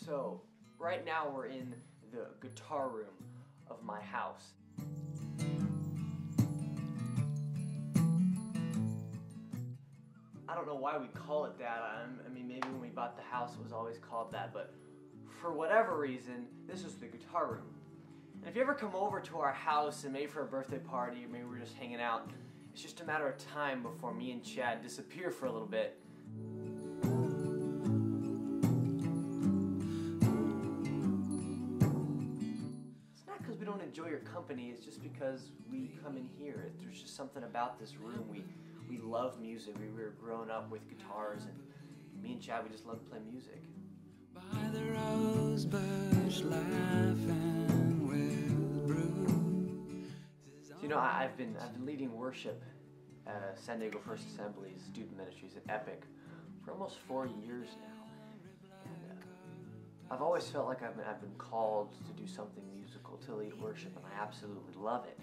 So, right now we're in the guitar room of my house. I don't know why we call it that. I mean, maybe when we bought the house it was always called that, but for whatever reason, this is the guitar room. And if you ever come over to our house and maybe for a birthday party or maybe we're just hanging out, it's just a matter of time before me and Chad disappear for a little bit. It's not because we don't enjoy your company, it's just because we come in here. There's just something about this room. We love music. We were growing up with guitars, and me and Chad, we just love to play music. By the rose bush laughing with brew. You know, I've been leading worship at San Diego First Assembly's Student Ministries at Epic for almost 4 years now. And I've always felt like I've been called to do something musical, to lead worship, and I absolutely love it.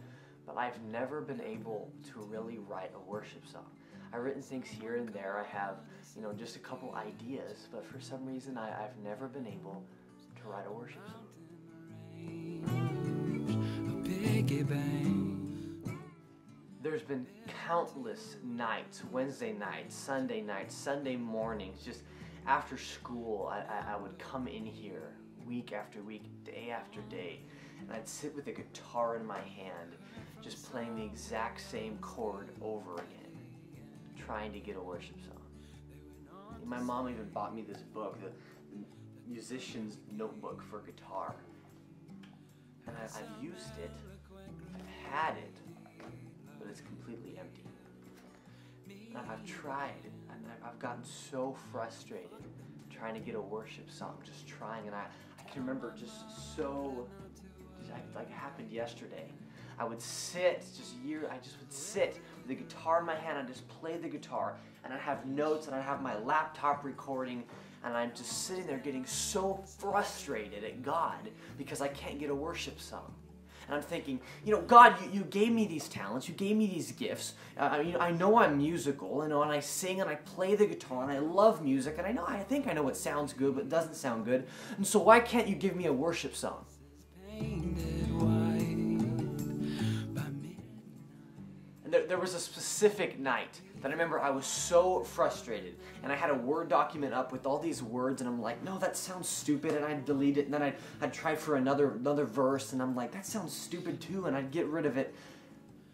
But I've never been able to really write a worship song. I've written things here and there. I have, you know, just a couple ideas, but for some reason I've never been able to write a worship song. There's been countless nights, Wednesday nights, Sunday mornings, just after school, I would come in here week after week, day after day, and I'd sit with a guitar in my hand, just playing the exact same chord over again, trying to get a worship song. My mom even bought me this book, the Musician's Notebook for Guitar. And I've used it, I've had it, but it's completely empty. And I've tried, and I've gotten so frustrated trying to get a worship song, just trying, and I can remember like it happened yesterday. I would sit, I just would sit with the guitar in my hand and just play the guitar, and I'd have notes and I'd have my laptop recording, and I'm just sitting there getting so frustrated at God because I can't get a worship song. And I'm thinking, you know, God, you gave me these talents, you gave me these gifts. I know I'm musical, and I sing and I play the guitar and I love music, and I think I know what sounds good but it doesn't sound good. And so why can't you give me a worship song? And there was a specific night that I remember I was so frustrated, and I had a Word document up with all these words, and I'm like, no, that sounds stupid, and I'd delete it, and then I'd try for another verse, and I'm like, that sounds stupid too, and I'd get rid of it.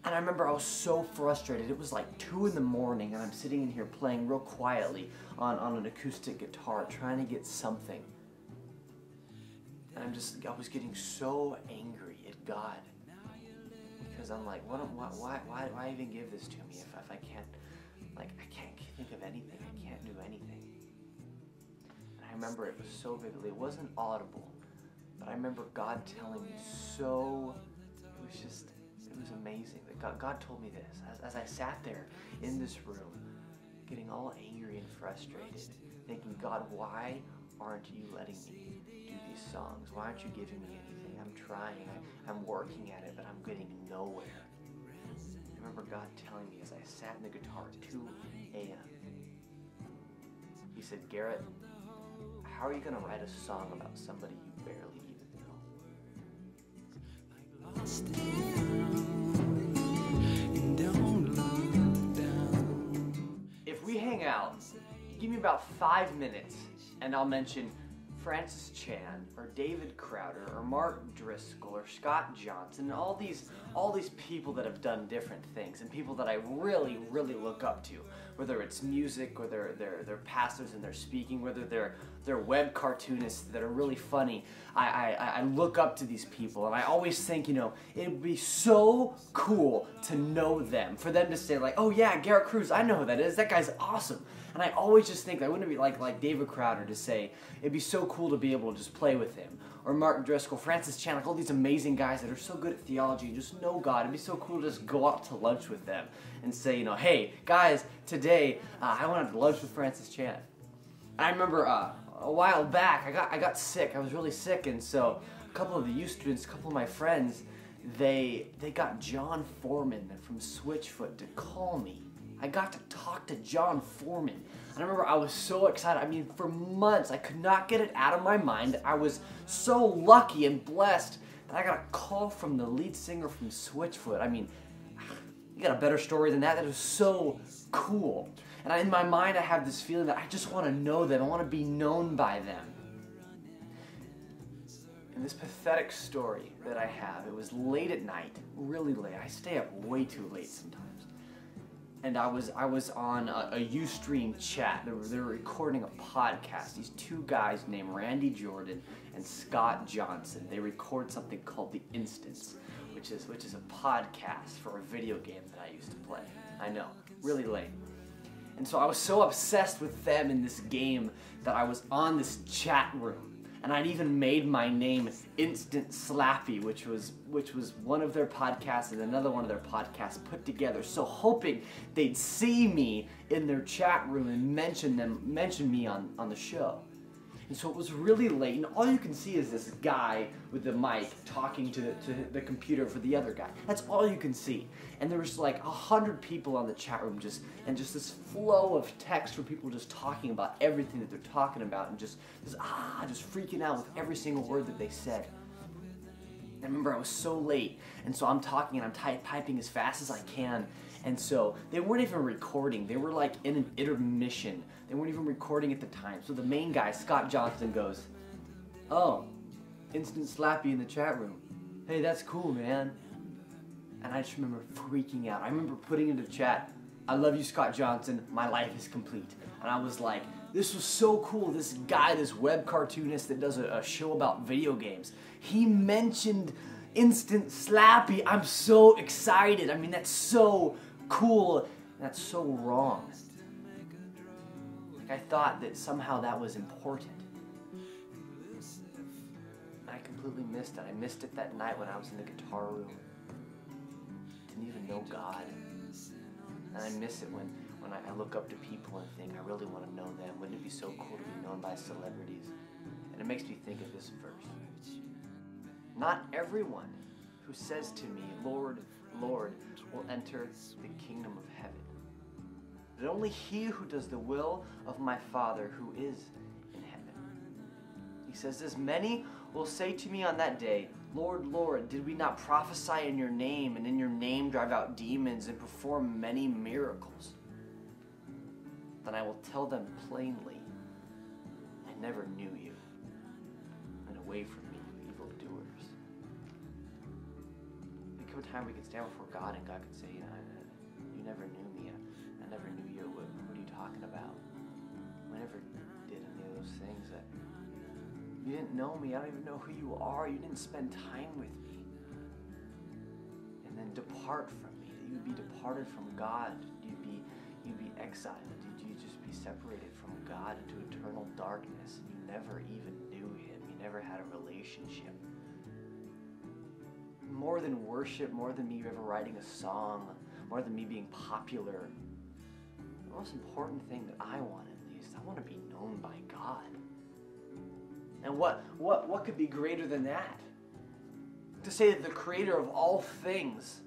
And I remember I was so frustrated. It was like 2 in the morning, and I'm sitting in here playing real quietly on an acoustic guitar, trying to get something. And I was getting so angry at God. Because I'm like, why even give this to me if I can't, like, I can't think of anything, I can't do anything. And I remember it was so vividly, it wasn't audible, but I remember God telling me so, it was amazing. That God told me this, as I sat there in this room, getting all angry and frustrated, thinking, God, why aren't you letting me do these songs? Why aren't you giving me anything? I'm trying, I'm working at it, but I'm getting nowhere. I remember God telling me as I sat in the guitar at 2 a.m. He said, Garrett, how are you going to write a song about somebody you barely even know? If we hang out, give me about 5 minutes and I'll mention Francis Chan, or David Crowder, or Mark Driscoll, or Scott Johnson, and all these people that have done different things, and people that I really, really look up to, whether it's music, or they're pastors and they're speaking, whether they're web cartoonists that are really funny. I look up to these people, and I always think, you know, it would be so cool to know them, for them to say like, oh yeah, Garrett Cruz, I know who that is, that guy's awesome. And I always just think that wouldn't it be like David Crowder to say, it'd be so cool to be able to just play with him. Or Mark Driscoll, Francis Chan, like all these amazing guys that are so good at theology and just know God. It'd be so cool to just go out to lunch with them and say, you know, hey, guys, today I went out to lunch with Francis Chan. I remember a while back, I got sick. I was really sick, and so a couple of the youth students, a couple of my friends, they got John Foreman from Switchfoot to call me I got to talk to John Foreman. And I remember I was so excited. I mean, for months, I could not get it out of my mind. I was so lucky and blessed that I got a call from the lead singer from Switchfoot. I mean, you got a better story than that? That was so cool. And in my mind, I have this feeling that I just want to know them. I want to be known by them. And this pathetic story that I have, it was late at night, really late. I stay up way too late sometimes. And I was on a Ustream chat. They were recording a podcast. These two guys named Randy Jordan and Scott Johnson. They record something called The Instance, which is a podcast for a video game that I used to play. I know, really late. And so I was so obsessed with them in this game that I was on this chat room. And I'd even made my name Instant Slappy, which was one of their podcasts and another one of their podcasts put together. So hoping they'd see me in their chat room and mention me on the show. And so it was really late, and all you can see is this guy with the mic talking to the computer for the other guy. That's all you can see. And there was like 100 people on the chat room just this flow of text from people just talking about everything that they're talking about and just freaking out with every single word that they said. I remember I was so late, and so I'm talking and I'm typing as fast as I can. And so they weren't even recording. They were like in an intermission. They weren't even recording at the time. So the main guy, Scott Johnson, goes, "Oh, Instant Slappy in the chat room. Hey, that's cool, man." And I just remember freaking out. I remember putting into chat, "I love you, Scott Johnson. My life is complete." And I was like, this was so cool. This guy, this web cartoonist that does a show about video games, he mentioned Instant Slappy. I'm so excited. I mean, that's so cool. That's so wrong. Like, I thought that somehow that was important. I completely missed it. I missed it that night when I was in the guitar room. Didn't even know God. And I miss it when I look up to people and think, I really want to know them. Wouldn't it be so cool to be known by celebrities? And it makes me think of this verse. Not everyone who says to me, "Lord, Lord," will enter the kingdom of heaven, but only he who does the will of my Father who is in heaven. He says this, "Many will say to me on that day, 'Lord, Lord, did we not prophesy in your name, and in your name drive out demons and perform many miracles?' Then I will tell them plainly, 'I never knew you, and away from me, you evildoers.'" There come a time we can stand before God and God can say, "You never knew me. I never knew you. What are you talking about? I never did any of those things. You didn't know me. I don't even know who you are. You didn't spend time with me. And then depart from me. That you would be departed from God. You'd be exiled. You'd just be separated from God into eternal darkness. And you never even knew him. You never had a relationship. More than worship, more than me ever writing a song, more than me being popular, the most important thing that I want, at least, I want to be known by God. And what could be greater than that? To say that the creator of all things,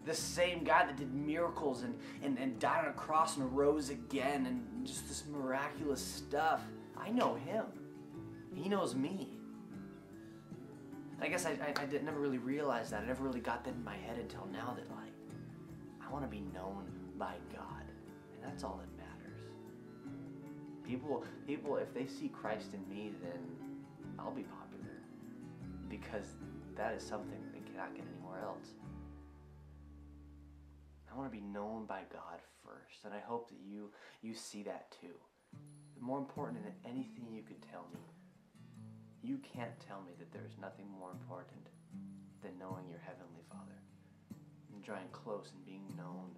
this same God that did miracles and died on a cross and rose again and just this miraculous stuff, I know him. He knows me. I guess I never really realized that. I never really got that in my head until now, that like, I want to be known by God. And that's all that matters. People, if they see Christ in me, then I'll be popular. Because that is something they cannot get anywhere else. I want to be known by God first. And I hope that you see that too. More important than anything you could tell me, you can't tell me that there is nothing more important than knowing your Heavenly Father and drawing close and being known